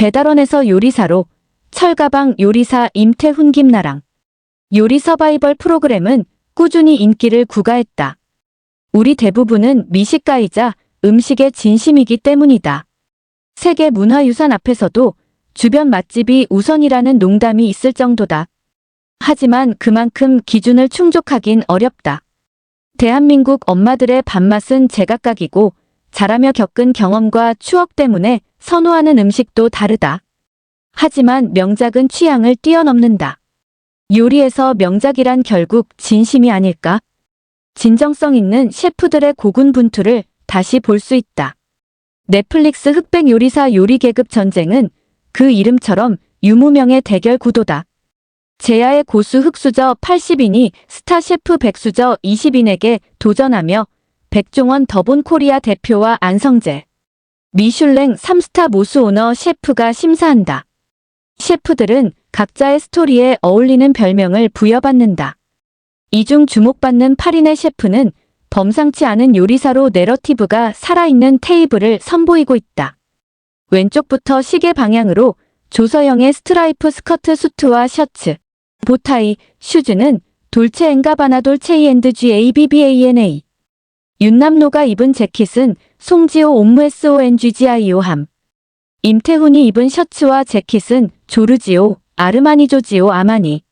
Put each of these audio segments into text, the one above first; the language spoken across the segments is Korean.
배달원에서 요리사로, 철가방 요리사 임태훈 김나랑. 요리 서바이벌 프로그램은 꾸준히 인기를 구가했다. 우리 대부분은 미식가이자 음식의 진심이기 때문이다. 세계 문화유산 앞에서도 주변 맛집이 우선이라는 농담이 있을 정도다. 하지만 그만큼 기준을 충족하긴 어렵다. 대한민국 엄마들의 밥맛은 제각각이고 자라며 겪은 경험과 추억 때문에 선호하는 음식도 다르다. 하지만 명작은 취향을 뛰어넘는다. 요리에서 명작이란 결국 진심이 아닐까? 진정성 있는 셰프들의 고군분투를 다시 볼 수 있다. 넷플릭스 흑백 요리사 요리 계급 전쟁은 그 이름처럼 유무명의 대결 구도다. 제야의 고수 흑수저 80인이 스타 셰프 백수저 20인에게 도전하며 백종원 더본 코리아 대표와 안성재, 미슐랭 3스타 모수 오너 셰프가 심사한다. 셰프들은 각자의 스토리에 어울리는 별명을 부여받는다. 이 중 주목받는 8인의 셰프는 범상치 않은 요리사로 내러티브가 살아있는 테이블을 선보이고 있다. 왼쪽부터 시계 방향으로 조서영의 스트라이프 스커트 수트와 셔츠, 보타이, 슈즈는 돌체 앤 가바나 돌체이 앤드 GABBANA. 윤남노가 입은 재킷은 송지호 옴무SONGGIO함. 임태훈이 입은 셔츠와 재킷은 조르지오, 아르마니 조지오 아마니.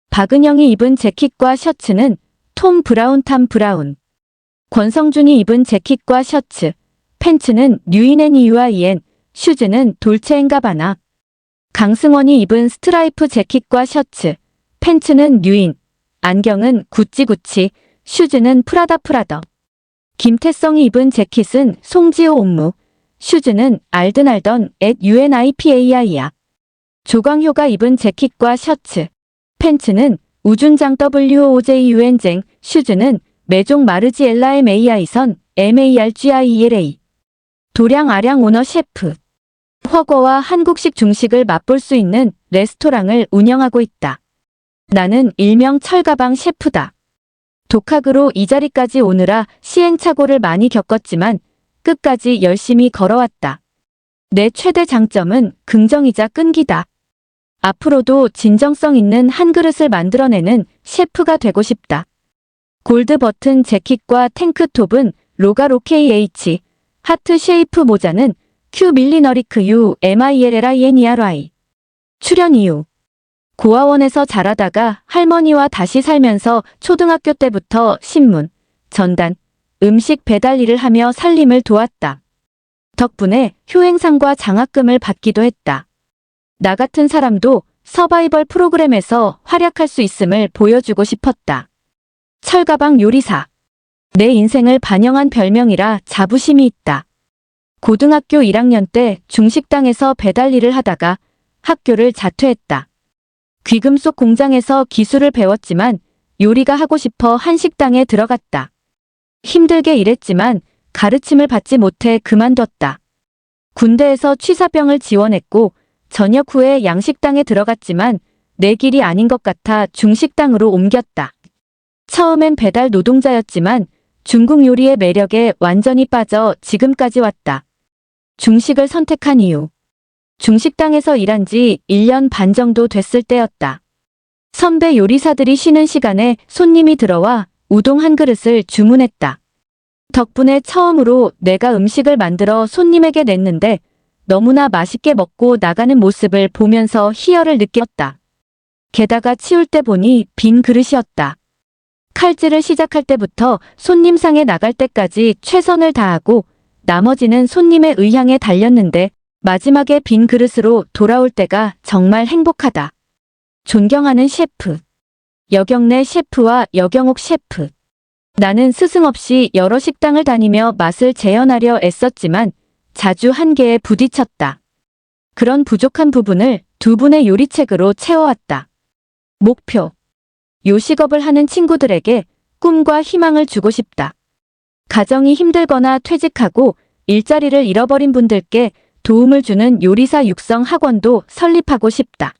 박은영이 입은 재킷과 셔츠는 톰 브라운 탐 브라운. 권성준이 입은 재킷과 셔츠, 팬츠는 뉴인앤이유아이엔, 슈즈는 돌체 앤 가바나. 강승원이 입은 스트라이프 재킷과 셔츠, 팬츠는 뉴인, 안경은 구찌, 슈즈는 프라다. 김태성이 입은 재킷은 송지호 옴무, 슈즈는 알던 UNIPAI야. 조광효가 입은 재킷과 셔츠, 팬츠는 우준장 WOJUN쟁, 슈즈는 메종 마르지 엘라 MAI선 MARGIELA. 도량 아량 오너 셰프. 허거와 한국식 중식을 맛볼 수 있는 레스토랑을 운영하고 있다. 나는 일명 철가방 셰프다. 독학으로 이 자리까지 오느라 시행착오를 많이 겪었지만 끝까지 열심히 걸어왔다. 내 최대 장점은 긍정이자 끈기다. 앞으로도 진정성 있는 한 그릇을 만들어내는 셰프가 되고 싶다. 골드 버튼 재킷과 탱크톱은 로가로 KH, 하트 쉐이프 모자는 Q 밀리너리크 U MILLINERY. 출연 이유. 고아원에서 자라다가 할머니와 다시 살면서 초등학교 때부터 신문, 전단, 음식 배달 일을 하며 살림을 도왔다. 덕분에 효행상과 장학금을 받기도 했다. 나 같은 사람도 서바이벌 프로그램에서 활약할 수 있음을 보여주고 싶었다. 철가방 요리사. 내 인생을 반영한 별명이라 자부심이 있다. 고등학교 1학년 때 중식당에서 배달 일을 하다가 학교를 자퇴했다. 귀금속 공장에서 기술을 배웠지만 요리가 하고 싶어 한식당에 들어갔다. 힘들게 일했지만 가르침을 받지 못해 그만뒀다. 군대에서 취사병을 지원했고 전역 후에 양식당에 들어갔지만 내 길이 아닌 것 같아 중식당으로 옮겼다. 처음엔 배달 노동자였지만 중국 요리의 매력에 완전히 빠져 지금까지 왔다. 중식을 선택한 이유. 중식당에서 일한 지 1년 반 정도 됐을 때였다. 선배 요리사들이 쉬는 시간에 손님이 들어와 우동 한 그릇을 주문했다. 덕분에 처음으로 내가 음식을 만들어 손님에게 냈는데 너무나 맛있게 먹고 나가는 모습을 보면서 희열을 느꼈다. 게다가 치울 때 보니 빈 그릇이었다. 칼질을 시작할 때부터 손님상에 나갈 때까지 최선을 다하고 나머지는 손님의 의향에 달렸는데 마지막에 빈 그릇으로 돌아올 때가 정말 행복하다. 존경하는 셰프. 여경래 셰프와 여경옥 셰프. 나는 스승 없이 여러 식당을 다니며 맛을 재현하려 애썼지만 자주 한계에 부딪혔다. 그런 부족한 부분을 두 분의 요리책으로 채워왔다. 목표. 요식업을 하는 친구들에게 꿈과 희망을 주고 싶다. 가정이 힘들거나 퇴직하고 일자리를 잃어버린 분들께 도움을 주는 요리사 육성 학원도 설립하고 싶다.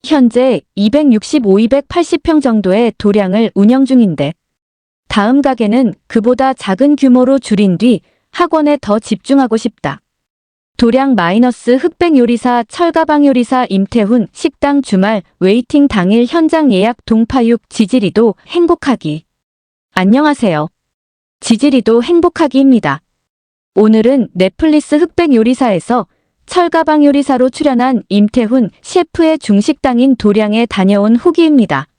현재 265-280평 정도의 도량을 운영 중인데 다음 가게는 그보다 작은 규모로 줄인 뒤 학원에 더 집중하고 싶다. 도량 마이너스 흑백 요리사 철가방 요리사 임태훈 식당 주말 웨이팅 당일 현장 예약 동파육 지지리도 행복하기. 안녕하세요. 지지리도 행복하기입니다. 오늘은 넷플릭스 흑백 요리사에서 철가방 요리사로 출연한 임태훈 셰프의 중식당인 도량에 다녀온 후기입니다.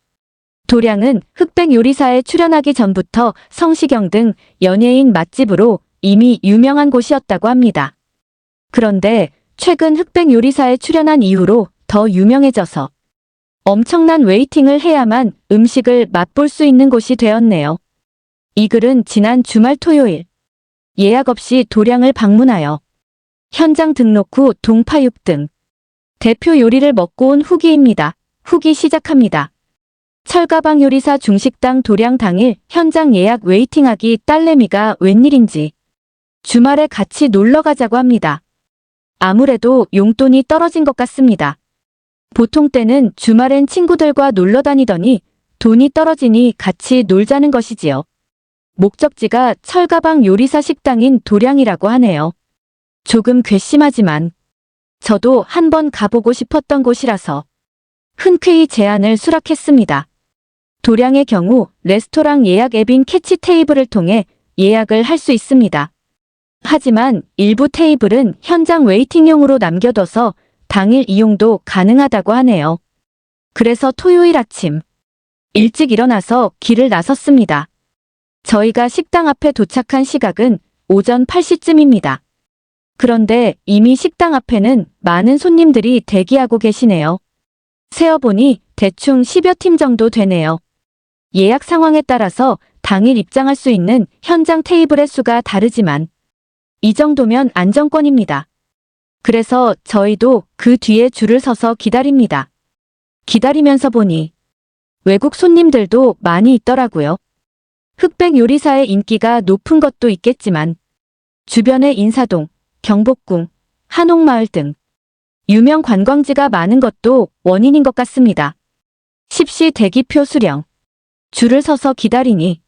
도량은 흑백 요리사에 출연하기 전부터 성시경 등 연예인 맛집으로 이미 유명한 곳이었다고 합니다. 그런데 최근 흑백 요리사에 출연한 이후로 더 유명해져서 엄청난 웨이팅을 해야만 음식을 맛볼 수 있는 곳이 되었네요. 이 글은 지난 주말 토요일 예약 없이 도량을 방문하여 현장 등록 후 동파육 등 대표 요리를 먹고 온 후기입니다. 후기 시작합니다. 철가방 요리사 중식당 도량 당일 현장 예약 웨이팅하기 딸내미가 웬일인지 주말에 같이 놀러 가자고 합니다. 아무래도 용돈이 떨어진 것 같습니다. 보통 때는 주말엔 친구들과 놀러 다니더니 돈이 떨어지니 같이 놀자는 것이지요. 목적지가 철가방 요리사 식당인 도량이라고 하네요. 조금 괘씸하지만 저도 한번 가보고 싶었던 곳이라서 흔쾌히 제안을 수락했습니다. 도량의 경우 레스토랑 예약 앱인 캐치 테이블을 통해 예약을 할 수 있습니다. 하지만 일부 테이블은 현장 웨이팅용으로 남겨둬서 당일 이용도 가능하다고 하네요. 그래서 토요일 아침 일찍 일어나서 길을 나섰습니다. 저희가 식당 앞에 도착한 시각은 오전 8시쯤입니다. 그런데 이미 식당 앞에는 많은 손님들이 대기하고 계시네요. 세어보니 대충 10여 팀 정도 되네요. 예약 상황에 따라서 당일 입장할 수 있는 현장 테이블의 수가 다르지만 이 정도면 안정권입니다. 그래서 저희도 그 뒤에 줄을 서서 기다립니다. 기다리면서 보니 외국 손님들도 많이 있더라고요. 흑백 요리사의 인기가 높은 것도 있겠지만 주변에 인사동, 경복궁, 한옥마을 등 유명 관광지가 많은 것도 원인인 것 같습니다. 10시 대기표 수령. 줄을 서서 기다리니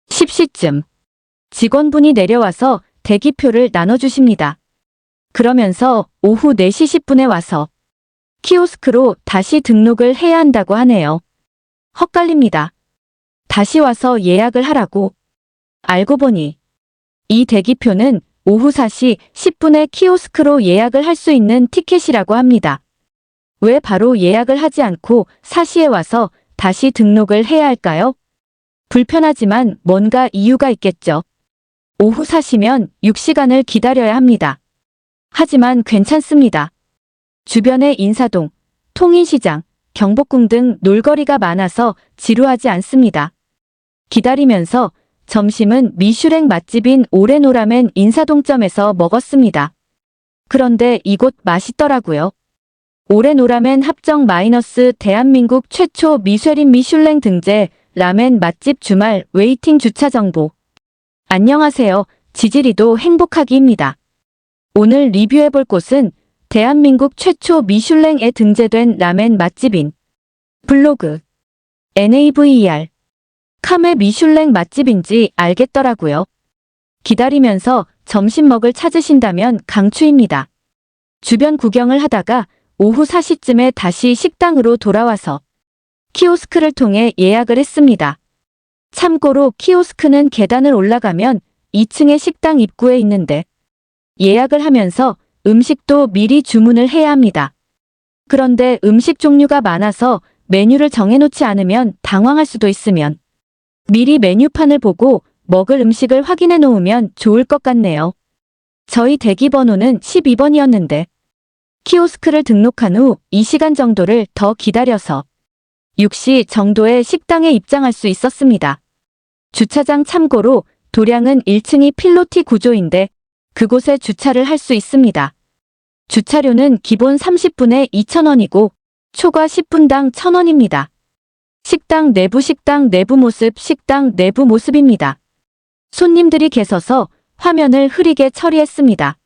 10시쯤 직원분이 내려와서 대기표를 나눠주십니다. 그러면서 오후 4시 10분에 와서 키오스크로 다시 등록을 해야 한다고 하네요. 헛갈립니다. 다시 와서 예약을 하라고. 알고 보니 이 대기표는 오후 4시 10분에 키오스크로 예약을 할 수 있는 티켓이라고 합니다. 왜 바로 예약을 하지 않고 4시에 와서 다시 등록을 해야 할까요? 불편하지만 뭔가 이유가 있겠죠. 오후 4시면 6시간을 기다려야 합니다. 하지만 괜찮습니다. 주변에 인사동, 통인시장, 경복궁 등 놀거리가 많아서 지루하지 않습니다. 기다리면서 점심은 미슐랭 맛집인 오레노라멘 인사동점에서 먹었습니다. 그런데 이곳 맛있더라고요. 오레노라멘 합정 마이너스 대한민국 최초 미쉐린 미슐랭 등재 라멘 맛집 주말 웨이팅 주차 정보. 안녕하세요. 지지리도 행복하기입니다. 오늘 리뷰해볼 곳은 대한민국 최초 미슐랭에 등재된 라멘 맛집인 블로그 NAVER 캄의 미슐랭 맛집인지 알겠더라고요. 기다리면서 점심 먹을 찾으신다면 강추입니다. 주변 구경을 하다가 오후 4시쯤에 다시 식당으로 돌아와서 키오스크를 통해 예약을 했습니다. 참고로 키오스크는 계단을 올라가면 2층의 식당 입구에 있는데 예약을 하면서 음식도 미리 주문을 해야 합니다. 그런데 음식 종류가 많아서 메뉴를 정해놓지 않으면 당황할 수도 있으면 미리 메뉴판을 보고 먹을 음식을 확인해 놓으면 좋을 것 같네요. 저희 대기 번호는 12번이었는데 키오스크를 등록한 후 2시간 정도를 더 기다려서 6시 정도에 식당에 입장할 수 있었습니다. 주차장 참고로 도량은 1층이 필로티 구조인데 그곳에 주차를 할 수 있습니다. 주차료는 기본 30분에 2,000원이고 초과 10분당 1,000원입니다. 식당 내부 모습 식당 내부 모습입니다. 손님들이 계셔서 화면을 흐리게 처리했습니다.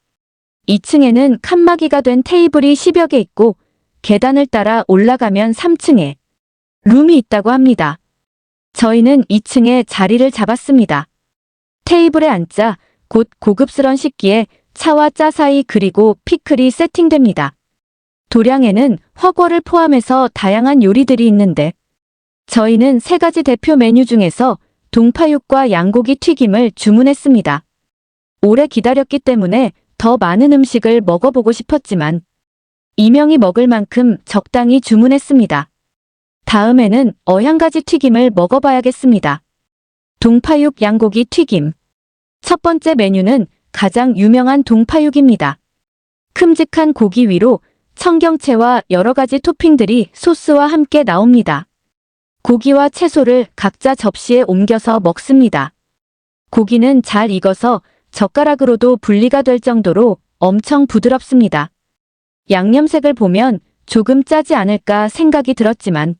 2층에는 칸막이가 된 테이블이 10여 개 있고 계단을 따라 올라가면 3층에 룸이 있다고 합니다. 저희는 2층에 자리를 잡았습니다. 테이블에 앉자 곧 고급스런 식기에 차와 짜사이 그리고 피클이 세팅됩니다. 도량에는 허거를 포함해서 다양한 요리들이 있는데 저희는 3가지 대표 메뉴 중에서 동파육과 양고기 튀김을 주문했습니다. 오래 기다렸기 때문에 더 많은 음식을 먹어보고 싶었지만 이명이 먹을 만큼 적당히 주문했습니다. 다음에는 어향가지 튀김을 먹어봐야겠습니다. 동파육 양고기 튀김. 첫 번째 메뉴는 가장 유명한 동파육입니다. 큼직한 고기 위로 청경채와 여러 가지 토핑들이 소스와 함께 나옵니다. 고기와 채소를 각자 접시에 옮겨서 먹습니다. 고기는 잘 익어서 젓가락으로도 분리가 될 정도로 엄청 부드럽습니다. 양념색을 보면 조금 짜지 않을까 생각이 들었지만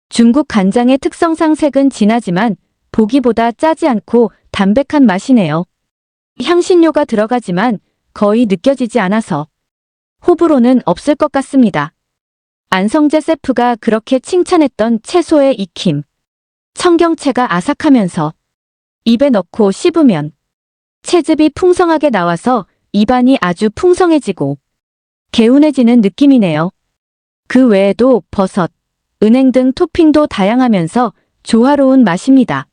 중국 간장의 특성상 색은 진하지만 보기보다 짜지 않고 담백한 맛이네요. 향신료가 들어가지만 거의 느껴지지 않아서 호불호는 없을 것 같습니다. 안성재 셰프가 그렇게 칭찬했던 채소의 익힘. 청경채가 아삭하면서 입에 넣고 씹으면 채즙이 풍성하게 나와서 입안이 아주 풍성해지고 개운해지는 느낌이네요. 그 외에도 버섯, 은행 등 토핑도 다양하면서 조화로운 맛입니다.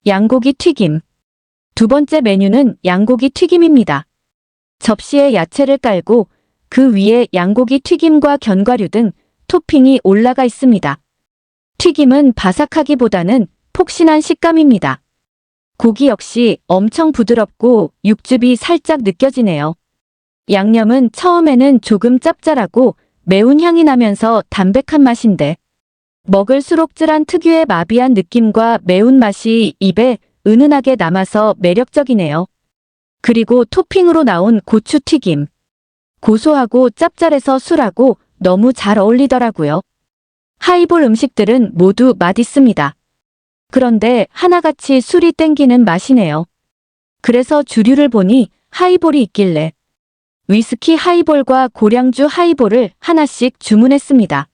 양고기 튀김. 두 번째 메뉴는 양고기 튀김입니다. 접시에 야채를 깔고 그 위에 양고기 튀김과 견과류 등 토핑이 올라가 있습니다. 튀김은 바삭하기보다는 폭신한 식감입니다. 고기 역시 엄청 부드럽고 육즙이 살짝 느껴지네요. 양념은 처음에는 조금 짭짤하고 매운 향이 나면서 담백한 맛인데 먹을수록 찔한 특유의 마비한 느낌과 매운맛이 입에 은은하게 남아서 매력적이네요. 그리고 토핑으로 나온 고추튀김. 고소하고 짭짤해서 술하고 너무 잘 어울리더라고요. 하이볼 음식들은 모두 맛있습니다. 그런데 하나같이 술이 땡기는 맛이네요. 그래서 주류를 보니 하이볼이 있길래 위스키 하이볼과 고량주 하이볼을 하나씩 주문했습니다.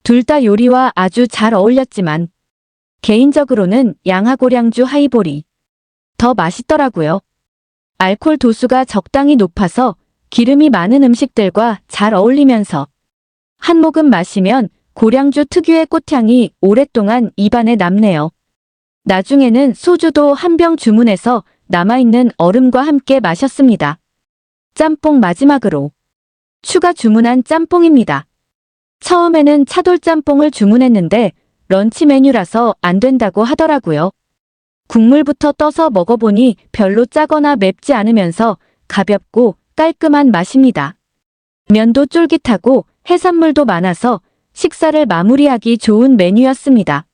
둘 다 요리와 아주 잘 어울렸지만 개인적으로는 양하고량주 하이볼이 더 맛있더라고요. 알코올 도수가 적당히 높아서 기름이 많은 음식들과 잘 어울리면서 한 모금 마시면 고량주 특유의 꽃향이 오랫동안 입안에 남네요. 나중에는 소주도 한 병 주문해서 남아있는 얼음과 함께 마셨습니다. 짬뽕 마지막으로 추가 주문한 짬뽕입니다. 처음에는 차돌짬뽕을 주문했는데 런치 메뉴라서 안 된다고 하더라고요. 국물부터 떠서 먹어보니 별로 짜거나 맵지 않으면서 가볍고 깔끔한 맛입니다. 면도 쫄깃하고 해산물도 많아서 식사를 마무리하기 좋은 메뉴였습니다.